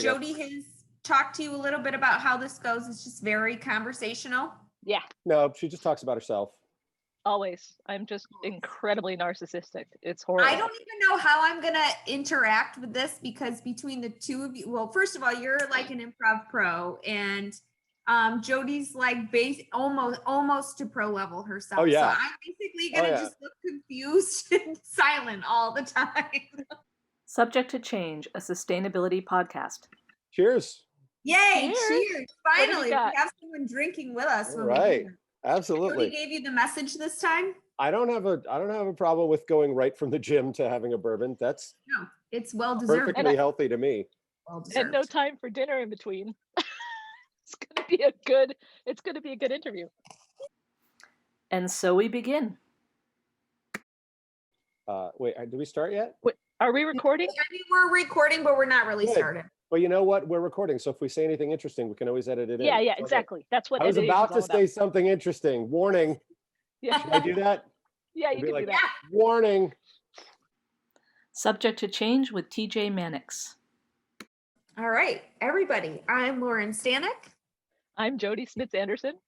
Jody has talked to you a little bit about how this goes. It's just very conversational. Yeah. No, she just talks about herself. Always. I'm just incredibly narcissistic. It's horrible. I don't even know how I'm going to interact with this because between the two of you, well, first of all, you're like an improv pro and Jody's like almost to pro level herself. Oh, yeah. So I'm basically going to just look confused and silent all the time. Subject to Change, a sustainability podcast. Cheers. Yay, cheers. Finally, we got? have someone drinking with us. All right. Absolutely. Jody gave you the message this time? I don't have a problem with going right from the gym to having a bourbon. That's it's well deserved. Perfectly healthy to me. Well deserved. And no time for dinner in between. It's gonna be a good interview. And so we begin. Wait, did we start yet? Wait, are we recording? I mean, we're recording, but we're not really started. Well, you know what? We're recording, so if we say anything interesting, we can always edit it in. Yeah, exactly. That's what I was about to say something interesting. Warning. Yeah. Should I do that? Yeah, you can do that. Warning. Subject to Change with TJ Mannix. All right, everybody. I'm Lauren Stanek. I'm Jody Smits-Anderson.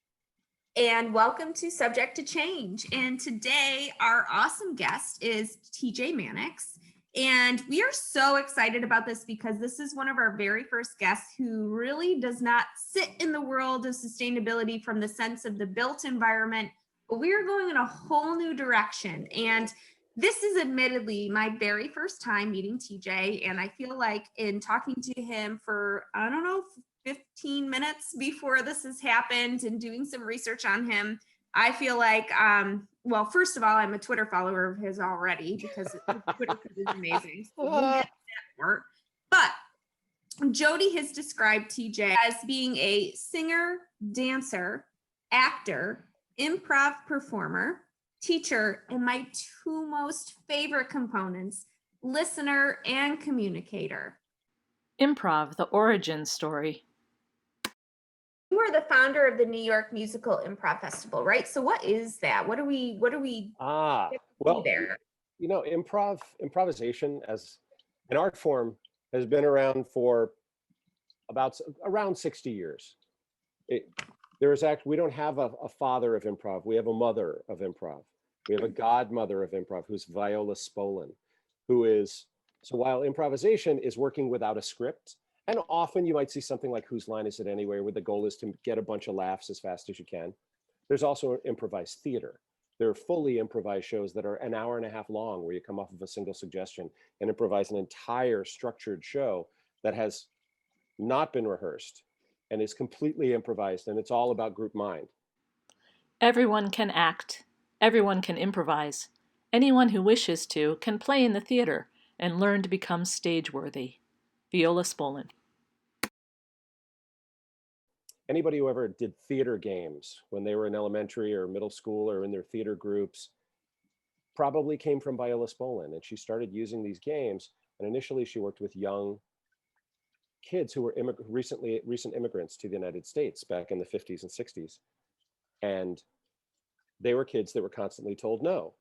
And welcome to Subject to Change. And today, our awesome guest is TJ Mannix. And we are so excited about this because this is one of our very first guests who really does not sit in the world of sustainability from the sense of the built environment, but we are going in a whole new direction. And this is admittedly my very first time meeting TJ. And I feel like in talking to him for, 15 minutes before this has happened and doing some research on him, I feel like, well, first of all, I'm a Twitter follower of his already because Twitter is amazing. So we'll get to that part. But Jody has described TJ as being a singer, dancer, actor, improv performer, teacher, and my two most favorite components, listener and communicator. Improv, the origin story. You are the founder of the New York Musical Improv Festival, right? So what is that? What do we well, there? You know, improvisation as an art form has been around for around 60 years. We don't have a father of improv. We have a mother of improv. We have a godmother of improv who's Viola Spolin, so while improvisation is working without a script, and often you might see something like Whose Line Is It Anyway, where the goal is to get a bunch of laughs as fast as you can. There's also improvised theater. There are fully improvised shows that are an hour and a half long, where you come off of a single suggestion and improvise an entire structured show that has not been rehearsed and is completely improvised, and it's all about group mind. Everyone can act. Everyone can improvise. Anyone who wishes to can play in the theater and learn to become stage-worthy. Viola Spolin. Anybody who ever did theater games when they were in elementary or middle school or in their theater groups probably came from Viola Spolin, and she started using these games. And initially she worked with young kids who were recent immigrants to the United States back in the 50s and 60s. And they were kids that were constantly told, no,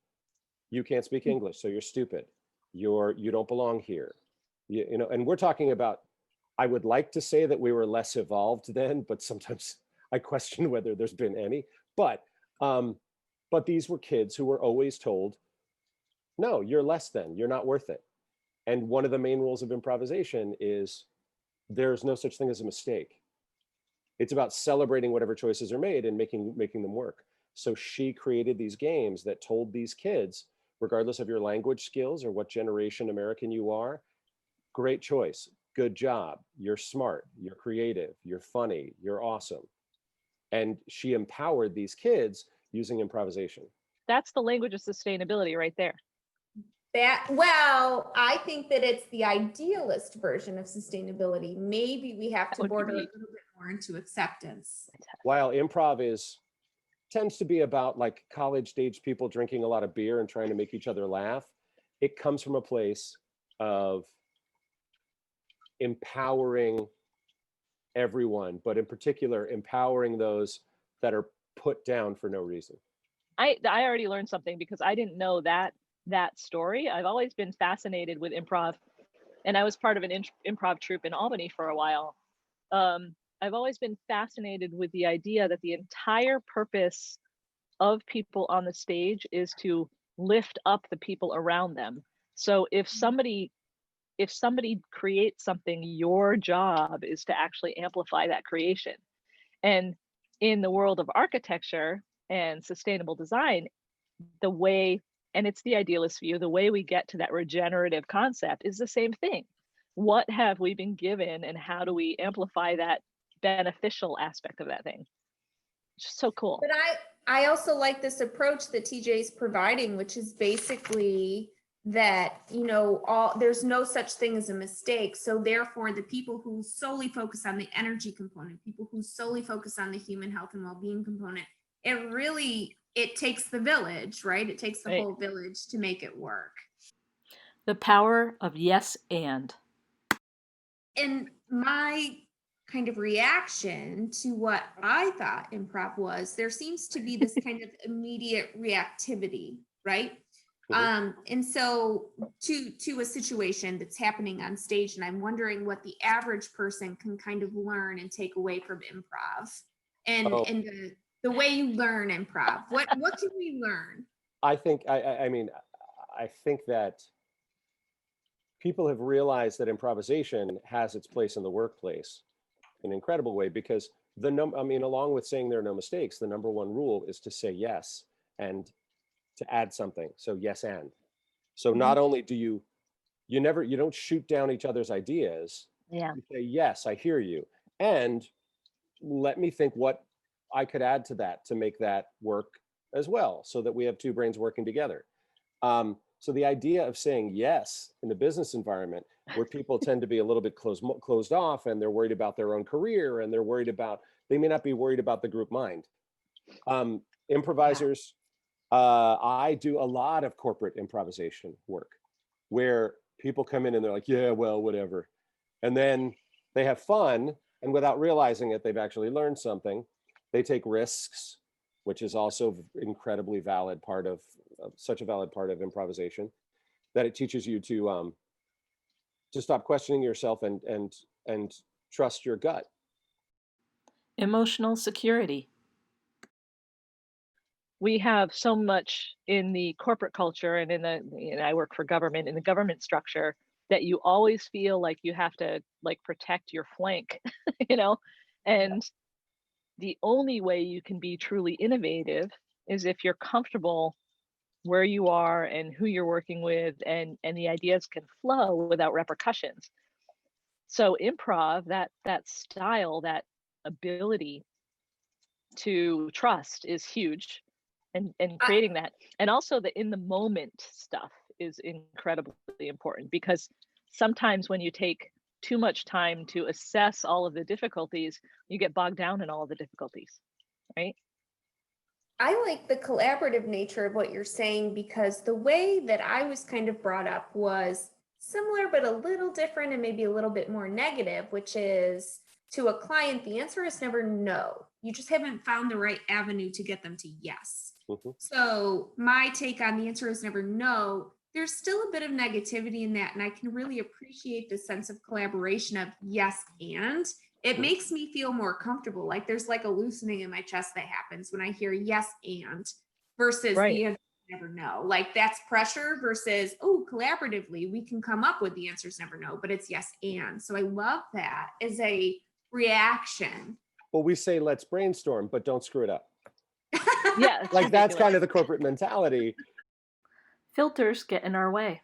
you can't speak English, so you're stupid. You don't belong here. You know, and we're talking about, I would like to say that we were less evolved then, but sometimes I question whether there's been any. But these were kids who were always told, no, you're less than, you're not worth it. And one of the main rules of improvisation is there's no such thing as a mistake. It's about celebrating whatever choices are made and making them work. So she created these games that told these kids, regardless of your language skills or what generation American you are, great choice, good job, you're smart, you're creative, you're funny, you're awesome. And she empowered these kids using improvisation. That's the language of sustainability right there. Well, I think that it's the idealist version of sustainability. Maybe we have to border a little bit more into acceptance. While improv tends to be about like college age people drinking a lot of beer and trying to make each other laugh, it comes from a place of empowering everyone, but in particular, empowering those that are put down for no reason. I already learned something because I didn't know that story. I've always been fascinated with improv and I was part of an improv troupe in Albany for a while. I've always been fascinated with the idea that the entire purpose of people on the stage is to lift up the people around them. So if somebody creates something, your job is to actually amplify that creation. And in the world of architecture and sustainable design, the way, and it's the idealist view, the way we get to that regenerative concept is the same thing. What have we been given, and how do we amplify that beneficial aspect of that thing? It's just so cool. But I also like this approach that TJ is providing, which is basically that, you know, there's no such thing as a mistake. So therefore, the people who solely focus on the energy component, people who solely focus on the human health and well-being component, it takes the village, right? It takes the whole village to make it work. The power of yes and. And my kind of reaction to what I thought improv was, there seems to be this kind of immediate reactivity, right? And so to a situation that's happening on stage, and I'm wondering what the average person can kind of learn and take away from improv, and the way you learn improv. What can we learn? I think I mean I think that people have realized that improvisation has its place in the workplace in an incredible way, because along with saying there are no mistakes, the number one rule is to say yes and to add something. So yes and. So not only do you don't shoot down each other's ideas. Yeah. You say, yes, I hear you. And let me think what I could add to that to make that work as well, so that we have two brains working together. So the idea of saying yes in the business environment, where people tend to be a little bit closed off, and they're worried about their own career, and they may not be worried about the group mind. Improvisers, I do a lot of corporate improvisation work where people come in and they're like, yeah, well, whatever. And then they have fun, and without realizing it, they've actually learned something. They take risks, which is also incredibly valid part of such a valid part of improvisation, that it teaches you to stop questioning yourself and trust your gut. Emotional security. We have so much in the corporate culture and I work for government, in the government structure, that you always feel like you have to protect your flank, you know? And the only way you can be truly innovative is if you're comfortable where you are and who you're working with, and the ideas can flow without repercussions. So improv, that style, that ability to trust is huge, and creating that. And also the in the moment stuff is incredibly important, because sometimes when you take too much time to assess all of the difficulties, you get bogged down in all of the difficulties, right? I like the collaborative nature of what you're saying, because the way that I was kind of brought up was similar, but a little different, and maybe a little bit more negative, which is, to a client, the answer is never no. You just haven't found the right avenue to get them to yes. So my take on the answer is never no, there's still a bit of negativity in that. And I can really appreciate the sense of collaboration of yes and. It makes me feel more comfortable. Like there's like a loosening in my chest that happens when I hear yes and versus the answer never no. Like that's pressure versus, oh, collaboratively, we can come up with the answers never no, but it's yes and. So I love that as a reaction. Well, we say let's brainstorm, but don't screw it up. Yeah. Like that's kind of the corporate mentality. Filters get in our way.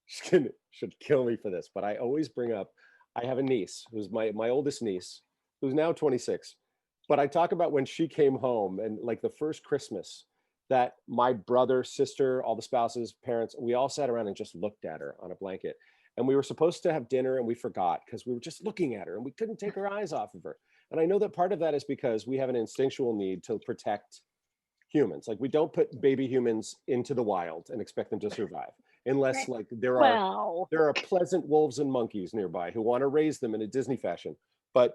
Should kill me for this, but I always bring up, I have a niece who's my oldest niece, who's now 26. But I talk about when she came home, and like the first Christmas, that my brother, sister, all the spouses, parents, we all sat around and just looked at her on a blanket. And we were supposed to have dinner and we forgot because we were just looking at her and we couldn't take our eyes off of her. And I know that part of that is because we have an instinctual need to protect humans. Like we don't put baby humans into the wild and expect them to survive. Unless like there are pleasant wolves and monkeys nearby who want to raise them in a Disney fashion. But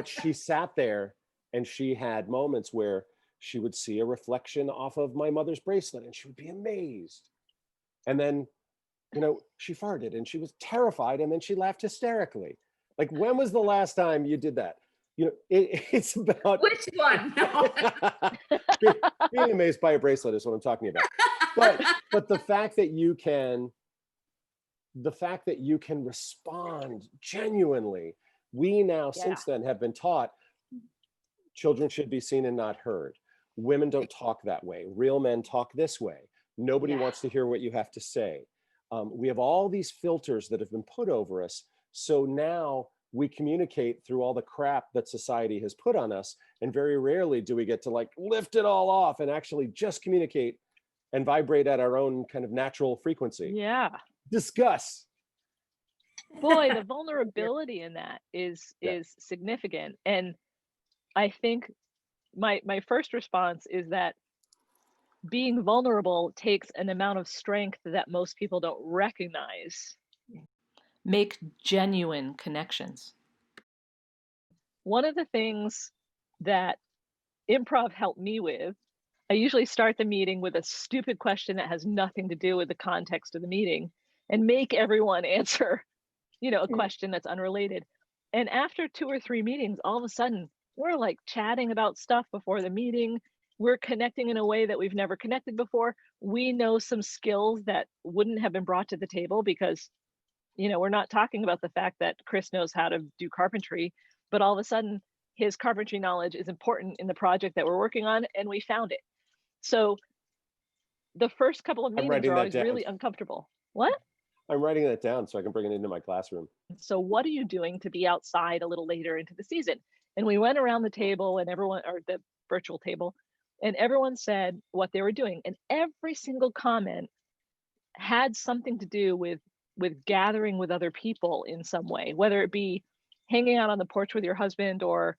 she sat there and she had moments where she would see a reflection off of my mother's bracelet and she would be amazed. And then, you know, she farted and she was terrified, and then she laughed hysterically. Like, when was the last time you did that? You know, it's about Which one? No. being amazed by a bracelet is what I'm talking about. But the fact that you can respond genuinely, we now since then have been taught children should be seen and not heard. Women don't talk that way. Real men talk this way. Nobody wants to hear what you have to say. We have all these filters that have been put over us. So now we communicate through all the crap that society has put on us. And very rarely do we get to like lift it all off and actually just communicate and vibrate at our own kind of natural frequency. Yeah. Discuss. Boy, the vulnerability in that is significant. And I think my first response is that being vulnerable takes an amount of strength that most people don't recognize. Make genuine connections. One of the things that improv helped me with, I usually start the meeting with a stupid question that has nothing to do with the context of the meeting and make everyone answer, you know, a question that's unrelated. And after 2 or 3 meetings, all of a sudden, we're like chatting about stuff before the meeting. We're connecting in a way that we've never connected before. We know some skills that wouldn't have been brought to the table because, you know, we're not talking about the fact that Chris knows how to do carpentry, but all of a sudden his carpentry knowledge is important in the project that we're working on, and we found it. So the first couple of meetings are always really uncomfortable. What? I'm writing that down so I can bring it into my classroom. So what are you doing to be outside a little later into the season? And we went around the table and everyone, or the virtual table, and everyone said what they were doing. And every single comment had something to do with gathering with other people in some way, whether it be hanging out on the porch with your husband, or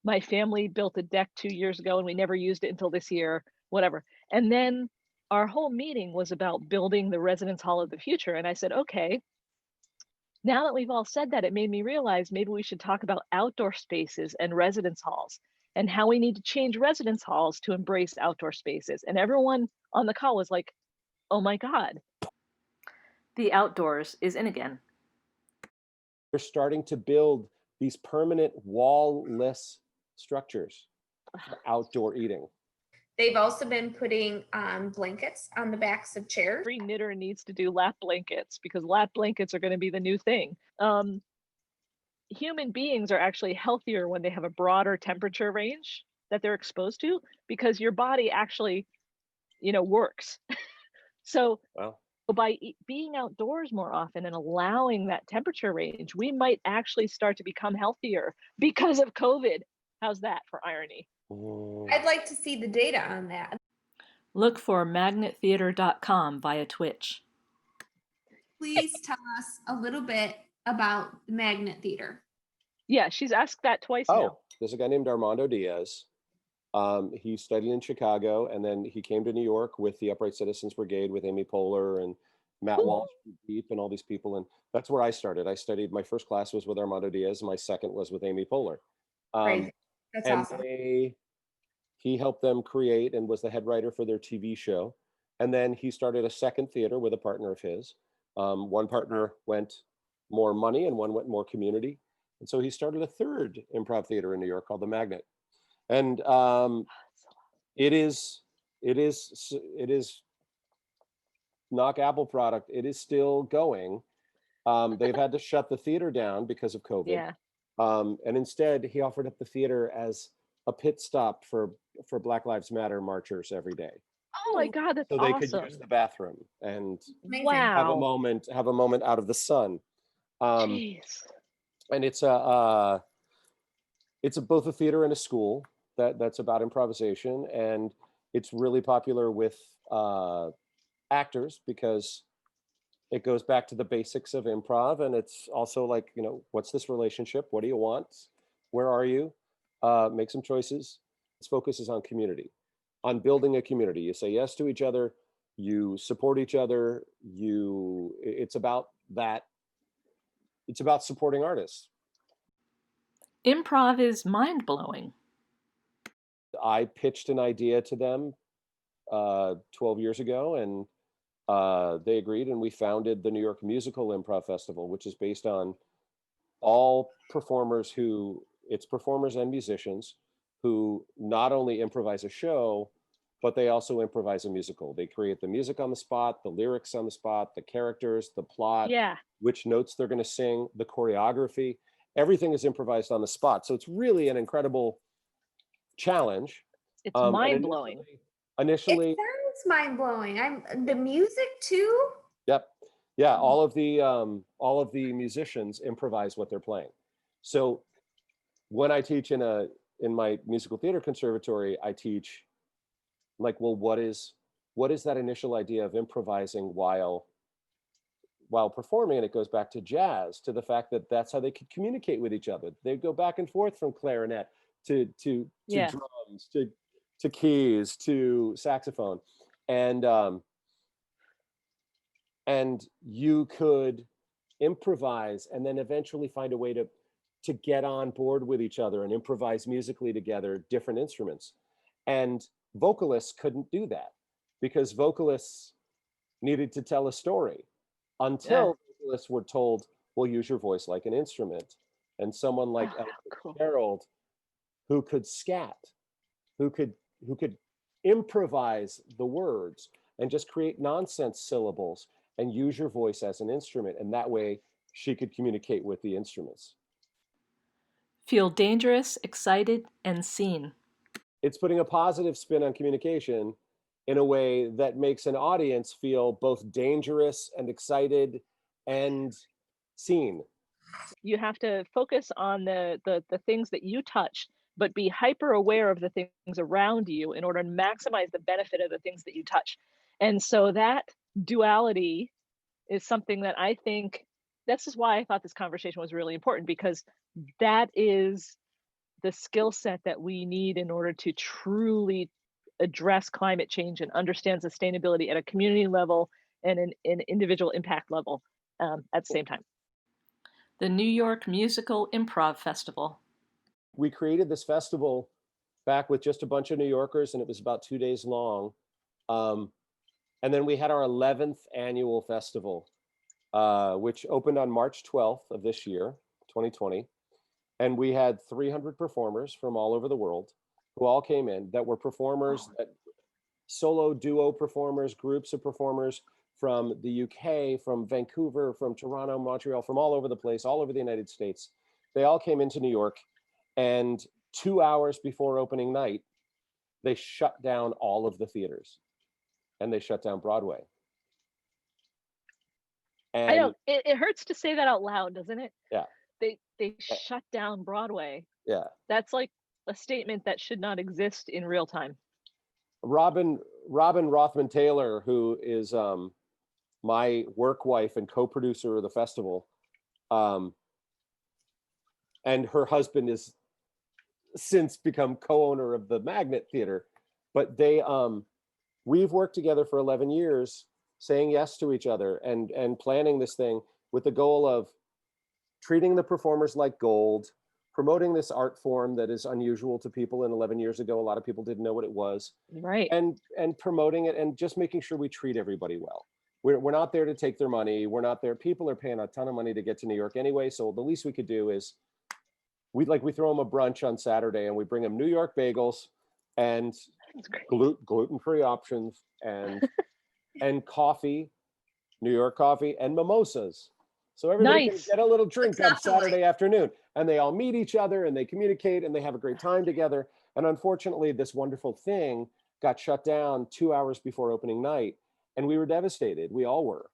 my family built a deck 2 years ago and we never used it until this year, whatever. And then our whole meeting was about building the residence hall of the future. And I said, okay, now that we've all said that, it made me realize maybe we should talk about outdoor spaces and residence halls and how we need to change residence halls to embrace outdoor spaces. And everyone on the call was like, oh my God. The outdoors is in again. They're starting to build these permanent wall-less structures for outdoor eating. They've also been putting blankets on the backs of chairs. Every knitter needs to do lap blankets because lap blankets are going to be the new thing. Human beings are actually healthier when they have a broader temperature range that they're exposed to, because your body actually, you know, works. So by being outdoors more often and allowing that temperature range, we might actually start to become healthier because of COVID. How's that for irony? I'd like to see the data on that. Look for magnettheater.com via Twitch. Please tell us a little bit about the Magnet Theater. Yeah, she's asked that twice now. There's a guy named Armando Diaz. He studied in Chicago, and then he came to New York with the Upright Citizens Brigade with Amy Poehler and Matt Walsh Deep and all these people. And that's where I started. I studied, my first class was with Armando Diaz, and my second was with Amy Poehler. That's awesome. He helped them create and was the head writer for their TV show. And then he started a second theater with a partner of his. One partner went more money and one went more community. And so he started a third improv theater in New York called The Magnet. And it is knock Apple product. It is still going. They've had to shut the theater down because of COVID. Yeah. And instead, he offered up the theater as a pit stop for Black Lives Matter marchers every day. Oh my God, that's awesome. So they could use the bathroom and wow. have a moment out of the sun. Jeez. And it's both a theater and a school that's about improvisation, and it's really popular with actors because it goes back to the basics of improv, and it's also like, you know, what's this relationship? What do you want? Where are you? Make some choices. Its focus is on community, on building a community. You say yes to each other, you support each other, it's about that. It's about supporting artists. Improv is mind-blowing. I pitched an idea to them 12 years ago, and they agreed, and we founded the New York Musical Improv Festival, which is based on all performers it's performers and musicians who not only improvise a show, but they also improvise a musical. They create the music on the spot, the lyrics on the spot, the characters, the plot, Yeah. which notes they're going to sing, the choreography. Everything is improvised on the spot. So it's really an incredible challenge. It's mind blowing. It Initially, sounds mind blowing. The music too. yep, yeah. All of the musicians improvise what they're playing. So when I teach in my musical theater conservatory, I teach like, well, what is that initial idea of improvising while performing? And it goes back to jazz, to the fact that that's how they could communicate with each other. They go back and forth from clarinet to Yeah. drums to keys to saxophone, and you could improvise and then eventually find a way to get on board with each other and improvise musically together, different instruments. And vocalists couldn't do that because vocalists needed to tell a story until vocalists were told, well, use your voice like an instrument. And someone like Ella Cool. Fitzgerald, who could scat, who could improvise the words and just create nonsense syllables and use your voice as an instrument. And that way she could communicate with the instruments. Feel dangerous, excited, and seen. It's putting a positive spin on communication in a way that makes an audience feel both dangerous and excited and seen. You have to focus on the things that you touch, but be hyper aware of the things around you in order to maximize the benefit of the things that you touch. And so that duality is something that I think, this is why I thought this conversation was really important, because that is the skill set that we need in order to truly address climate change and understand sustainability at a community level and an individual impact level at the same time. The New York Musical Improv Festival. We created this festival back with just a bunch of New Yorkers, and it was about 2 days long. And then we had our 11th annual festival, which opened on March 12th of this year, 2020. And we had 300 performers from all over the world who all came in, that were performers, solo duo performers, groups of performers from the UK, from Vancouver, from Toronto, Montreal, from all over the place, all over the United States. They all came into New York, and 2 hours before opening night, they shut down all of the theaters, and they shut down Broadway. And I know it hurts to say that out loud, doesn't it? Yeah. They shut down Broadway. Yeah. That's like a statement that should not exist in real time. Robin Rothman Taylor, who is my work wife and co-producer of the festival, and her husband is since become co-owner of the Magnet Theater, but we've worked together for 11 years, saying yes to each other and planning this thing with the goal of treating the performers like gold, promoting this art form that is unusual to people. And 11 years ago, a lot of people didn't know what it was. Right. And promoting it and just making sure we treat everybody well. We're not there to take their money. We're not there. People are paying a ton of money to get to New York anyway. So the least we could do is we throw them a brunch on Saturday, and we bring them New York bagels and gluten-free options and and coffee, New York coffee, and mimosas. So everybody can get a little drink on Saturday afternoon, and they all meet each other and they communicate and they have a great time together. And unfortunately, this wonderful thing got shut down 2 hours before opening night, and we were devastated. We all were.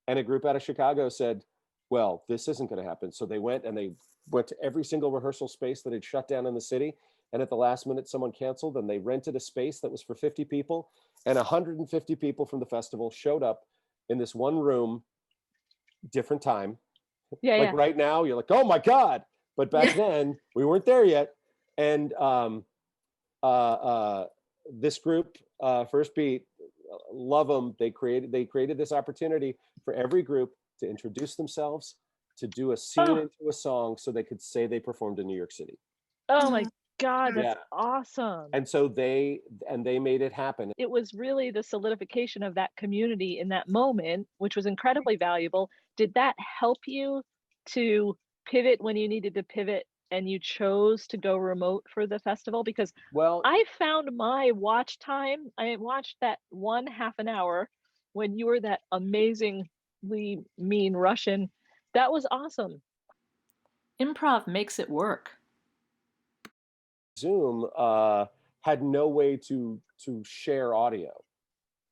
And a group out of Chicago said, well, this isn't going to happen. So they went to every single rehearsal space that had shut down in the city. And at the last minute, someone canceled, and they rented a space that was for 50 people. And 150 people from the festival showed up in this one room, different time. Yeah. Right now, you're like, oh my God. But back then, we weren't there yet. And this group, First Beat, love them. They created this opportunity for every group to introduce themselves, to do a scene into a song, so they could say they performed in New York City. Oh my God, Yeah. that's awesome. And so they made it happen. It was really the solidification of that community in that moment, which was incredibly valuable. Did that help you to pivot when you needed to pivot and you chose to go remote for the festival? Because Well, I found my watch time, I watched that one half an hour when you were that amazingly mean Russian. That was awesome. Improv makes it work. Zoom had no way to share audio.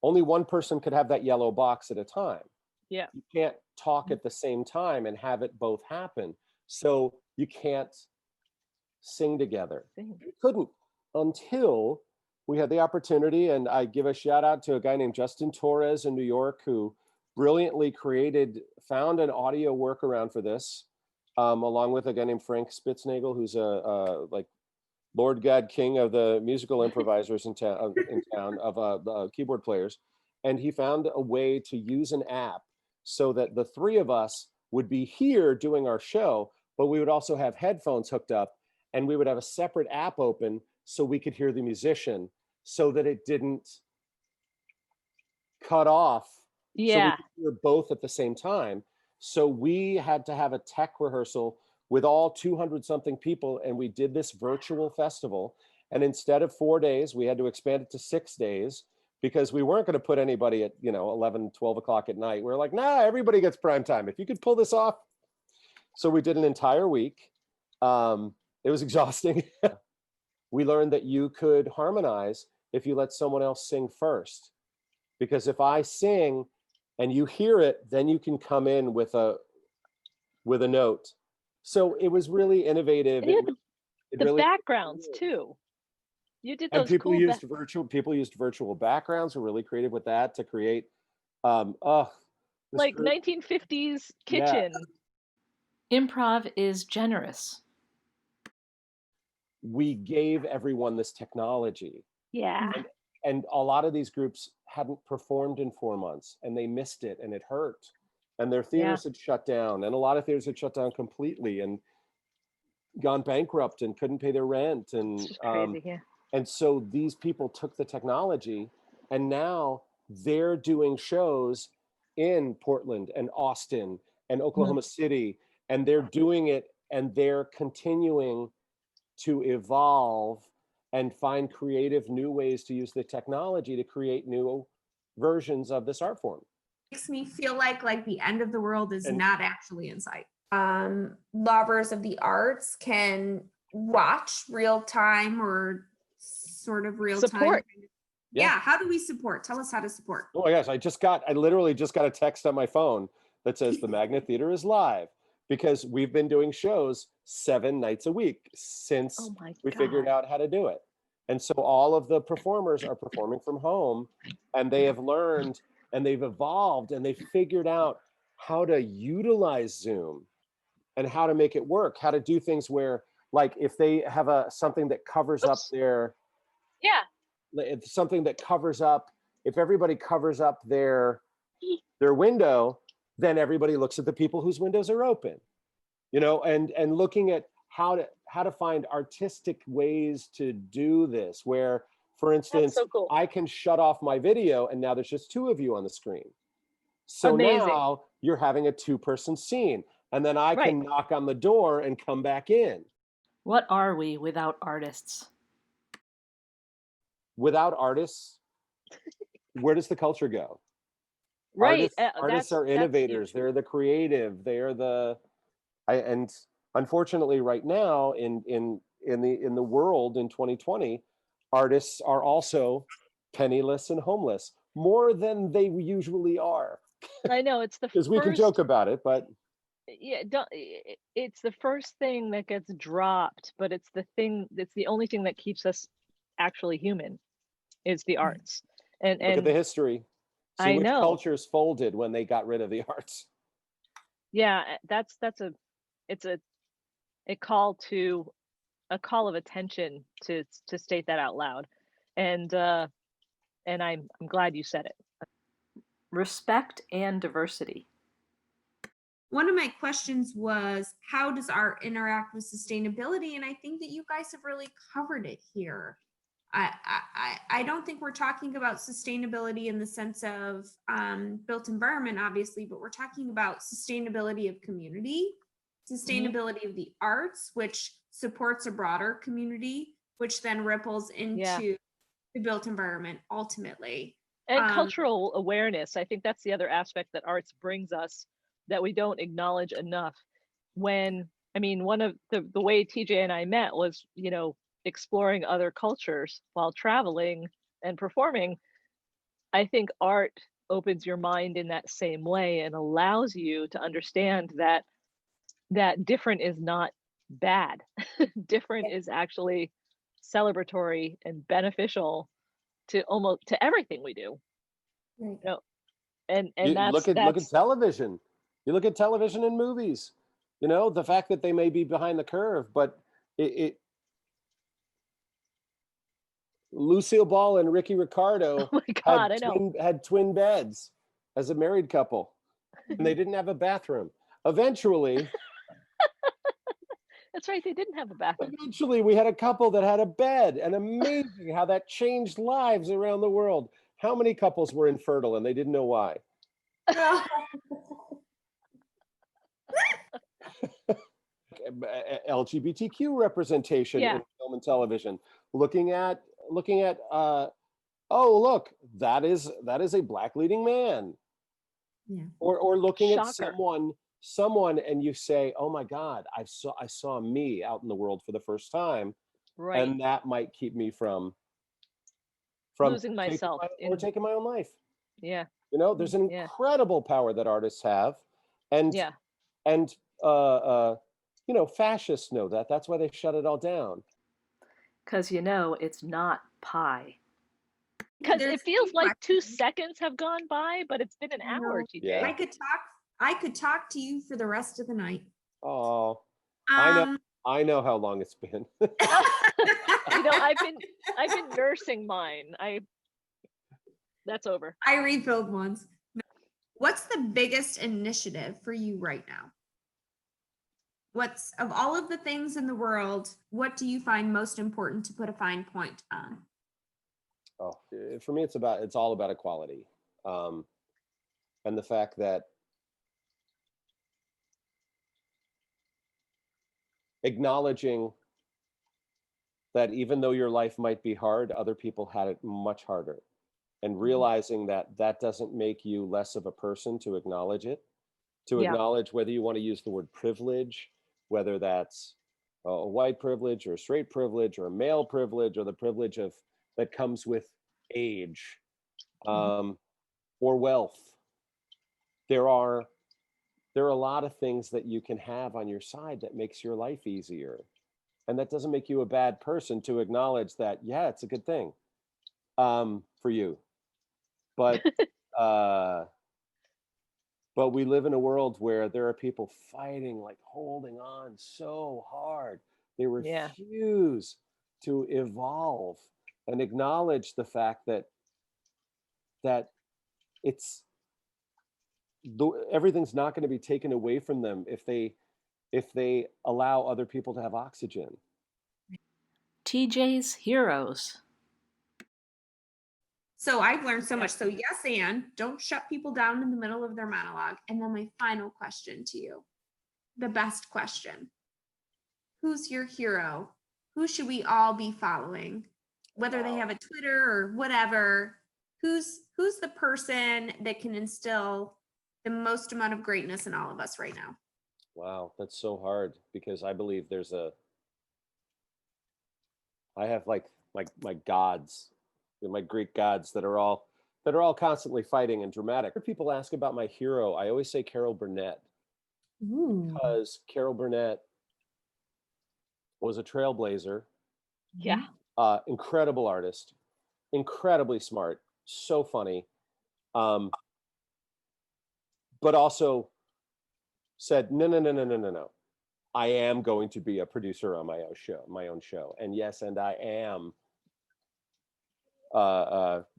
Only one person could have that yellow box at a time. Yeah. You can't talk at the same time and have it both happen. So you can't sing together. You couldn't until we had the opportunity. And I give a shout out to a guy named Justin Torres in New York, who brilliantly found an audio workaround for this, along with a guy named Frank Spitznagel, who's a like Lord God King of the musical improvisers in town of keyboard players. And he found a way to use an app so that the three of us would be here doing our show, but we would also have headphones hooked up, and we would have a separate app open so we could hear the musician, so that it didn't cut off. So we Yeah. could hear both at the same time. So we had to have a tech rehearsal with all 200 something people, and we did this virtual festival. And instead of 4 days, we had to expand it to 6 days, because we weren't going to put anybody at 11, 12 o'clock at night. We're like, nah, everybody gets prime time if you could pull this off. So we did an entire week. It was exhausting. We learned that you could harmonize if you let someone else sing first, because if I sing and you hear it, then you can come in with a note. So it was really innovative. And you had the really backgrounds too. You did those and people cool used virtual backgrounds. Were really creative with that to create like 1950s kitchen. Yeah. Improv is generous. We gave everyone this technology. Yeah. And a lot of these groups hadn't performed in 4 months, and they missed it, and it hurt. And their theaters had shut down, and a lot of theaters had shut down completely and gone bankrupt and couldn't pay their rent. And It's just crazy, yeah. And so these people took the technology, and now they're doing shows in Portland and Austin and Oklahoma City, and they're doing it, and they're continuing to evolve and find creative new ways to use the technology to create new versions of this art form. Makes me feel like the end of the world is not actually in sight. Lovers of the arts can watch real time or sort of real time. Yeah. How do we support? Tell us how to support. Oh my gosh, I literally just got a text on my phone that says the Magnet Theater is live, because we've been doing shows 7 nights a week since we figured out how to do it. And so all of the performers are performing from home, and they have learned and they've evolved and they've figured out how to utilize Zoom and how to make it work, how to do things where, like, if they have something that covers up something that covers up, if everybody covers up their window, then everybody looks at the people whose windows are open, and looking at how to find artistic ways to do this, where, for instance, so cool. I can shut off my video and now there's just 2 of you on the screen. So amazing. Now you're having a 2-person scene, and then I can knock on the door and come back in. What are we without artists? Without artists, where does the culture go? Right. Artists are innovators. They're the creative. They're and unfortunately right now in the world in 2020, artists are also penniless and homeless, more than they usually are. I know, it's because we can joke about it, but it's the first thing that gets dropped, but it's the only thing that keeps us actually human, is the arts. And look at the history. See I which know cultures folded when they got rid of the arts. Yeah, it's a call of attention to state that out loud, and I'm glad you said it. Respect and diversity. one of my questions was, how does art interact with sustainability? And I think that you guys have really covered it here. I don't think we're talking about sustainability in the sense of built environment, obviously, but we're talking about sustainability of community, sustainability of the arts, which supports a broader community, which then ripples into the built environment ultimately. And cultural awareness. I think that's the other aspect that arts brings us that we don't acknowledge enough. One of the way TJ and I met was, exploring other cultures while traveling and performing. I think art opens your mind in that same way and allows you to understand that different is not bad. Different is actually celebratory and beneficial to everything we do. Right. And look at television. You look at television and movies. The fact that they may be behind the curve, but Lucille Ball and Ricky Ricardo oh my God, had twin beds as a married couple, and they didn't have a bathroom. Eventually, that's right, they didn't have a bathroom. Eventually, we had a couple that had a bed, and amazing how that changed lives around the world. How many couples were infertile and they didn't know why? LGBTQ representation in film and television. Looking at oh, look, that is a Black leading man. Yeah. Or looking Shocker. at someone and you say, oh my God, I saw me out in the world for the first time. Right. And that might keep me from losing myself or taking my own life. Yeah. There's an incredible power that artists have. And fascists know that. That's why they shut it all down. Because it's not pie. Because it feels like 2 seconds have gone by, but it's been an hour, TJ. Yeah. I could talk to you for the rest of the night. Oh, I know how long it's been. I've been nursing mine. That's over. I refilled once. What's the biggest initiative for you right now? What's, of all of the things in the world, what do you find most important to put a fine point on? Oh, for me, it's all about equality, and the fact that acknowledging that even though your life might be hard, other people had it much harder, and realizing that doesn't make you less of a person to acknowledge it, acknowledge whether you want to use the word privilege, whether that's a white privilege or a straight privilege or a male privilege or the privilege that comes with age, or wealth. There are a lot of things that you can have on your side that makes your life easier. And that doesn't make you a bad person to acknowledge that, it's a good thing for you. But but we live in a world where there are people fighting, like holding on so hard. They refuse to evolve and acknowledge the fact that everything's not going to be taken away from them if they allow other people to have oxygen. TJ's heroes. So I've learned so much. So yes, Anne, don't shut people down in the middle of their monologue. And then my final question to you, the best question. Who's your hero? Who should we all be following? Whether they have a Twitter or whatever, who's the person that can instill the most amount of greatness in all of us right now? Wow, that's so hard, because I believe I have like my gods, my Greek gods that are all constantly fighting and dramatic. When people ask about my hero, I always say Carol Burnett. Ooh. Because Carol Burnett was a trailblazer. Yeah. Incredible artist, incredibly smart, so funny, but also said, no. I am going to be a producer on my own show. And yes, and I am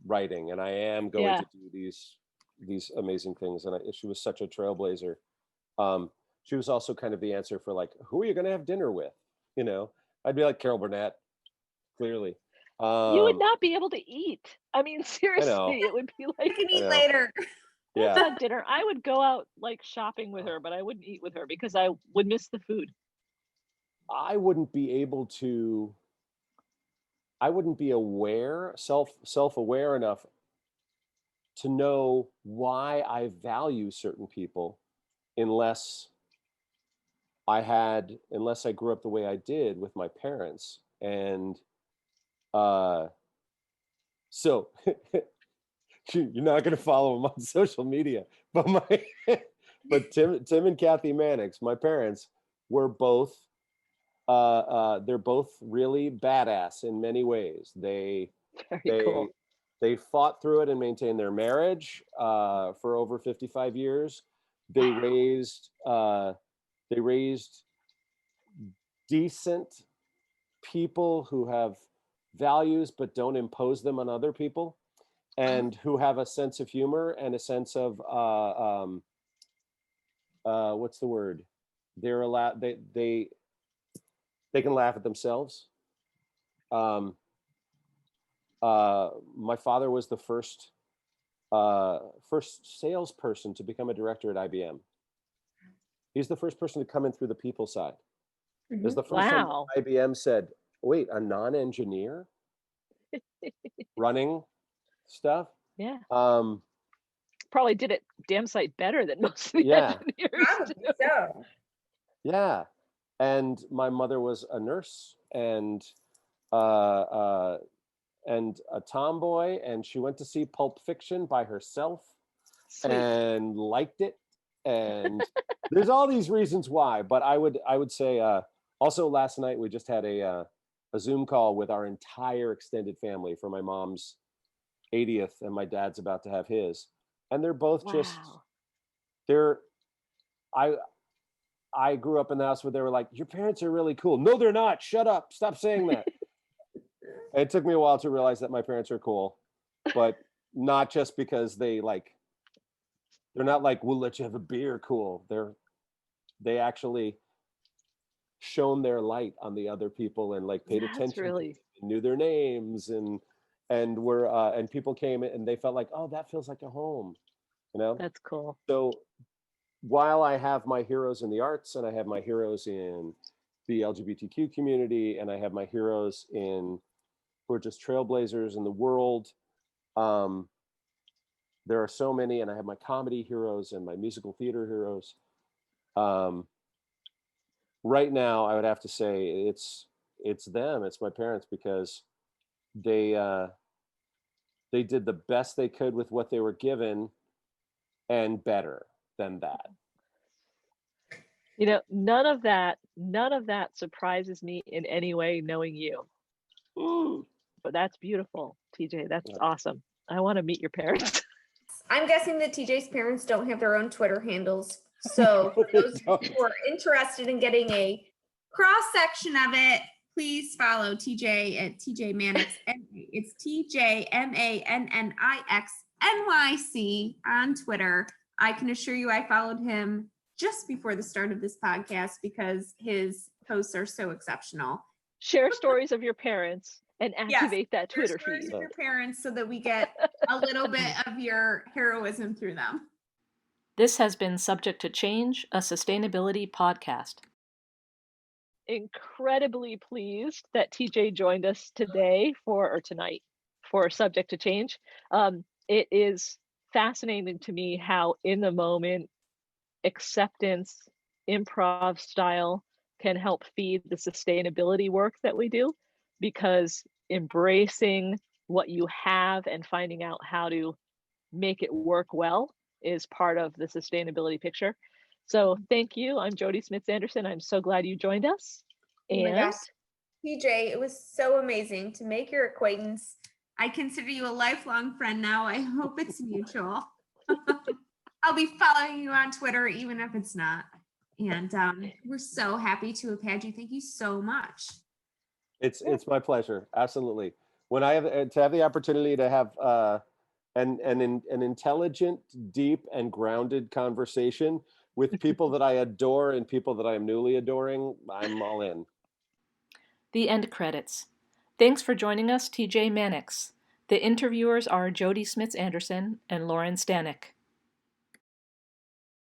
writing, and I am going to do these amazing things. And she was such a trailblazer. She was also kind of the answer for like, who are you going to have dinner with? You know, I'd be like, Carol Burnett, clearly. You would not be able to eat. I mean, I know, seriously, it would be I like, can I eat know. later. let's Yeah. have dinner. I would go out like shopping with her, but I wouldn't eat with her because I would miss the food. I wouldn't be able to, I wouldn't be self-aware enough to know why I value certain people unless unless I grew up the way I did with my parents. And so you're not going to follow them on social media, but but Tim and Kathy Mannix, my parents, were both they're both really badass in many ways. Very They cool. they fought through it and maintained their marriage for over 55 years. They raised decent people who have values but don't impose them on other people, and who have a sense of humor and a sense of what's the word? They're allowed. They can laugh at themselves. My father was the first salesperson to become a director at IBM. He's the first person to come in through the people side. It was the first time Wow. IBM said, wait, a non-engineer running stuff? Yeah. Um, Probably did it damn sight better than most of the Yeah. engineers Probably do. so. yeah. And my mother was a nurse and a tomboy, and she went to see Pulp Fiction by herself Sweet. and liked it. And there's all these reasons why, but I would say also last night we just had a Zoom call with our entire extended family for my mom's 80th, and my dad's about to have his, and they're both just Wow. they're I grew up in the house where they were like, your parents are really cool. No, they're not. Shut up. Stop saying that. And it took me a while to realize that my parents are cool, but not just because they're not like, we'll let you have a beer cool. They actually shone their light on the other people and like paid That's attention to really them, and knew their names, and were and people came in and they felt like, oh, that feels like a home, you know? that's cool. So while I have my heroes in the arts and I have my heroes in the LGBTQ community and I have my heroes who are just trailblazers in the world, there are so many, and I have my comedy heroes and my musical theater heroes. Right now, I would have to say it's them, it's my parents, because they did the best they could with what they were given, and better than that. You know, none of that surprises me in any way knowing you. But that's beautiful, TJ. That's awesome. I want to meet your parents. I'm guessing that TJ's parents don't have their own Twitter handles. So for those who are interested in getting a cross section of it, please follow TJ at TJ Mannix. It's TJMANNIXNYC on Twitter. I can assure you I followed him just before the start of this podcast because his posts are so exceptional. Share stories of your parents and activate that Twitter feed. feed. Your parents so that we get a little bit of your heroism through them. This has been Subject to Change, a sustainability podcast. Incredibly pleased that TJ joined us tonight for Subject to Change. It is fascinating to me how in the moment acceptance, improv style can help feed the sustainability work that we do, because embracing what you have and finding out how to make it work well is part of the sustainability picture. So thank you. I'm Jody Smith-Sanderson. I'm so glad you joined us. Oh my gosh, PJ, it was so amazing to make your acquaintance. I consider you a lifelong friend now. I hope it's mutual. I'll be following you on Twitter, even if it's not. And we're so happy to have had you. Thank you so much. It's my pleasure. Absolutely. When I have the opportunity to have an intelligent, deep, and grounded conversation with people that I adore and people that I am newly adoring, I'm all in. The end credits. Thanks for joining us, TJ Mannix. The interviewers are Jody Smits-Anderson and Lauren Stanek.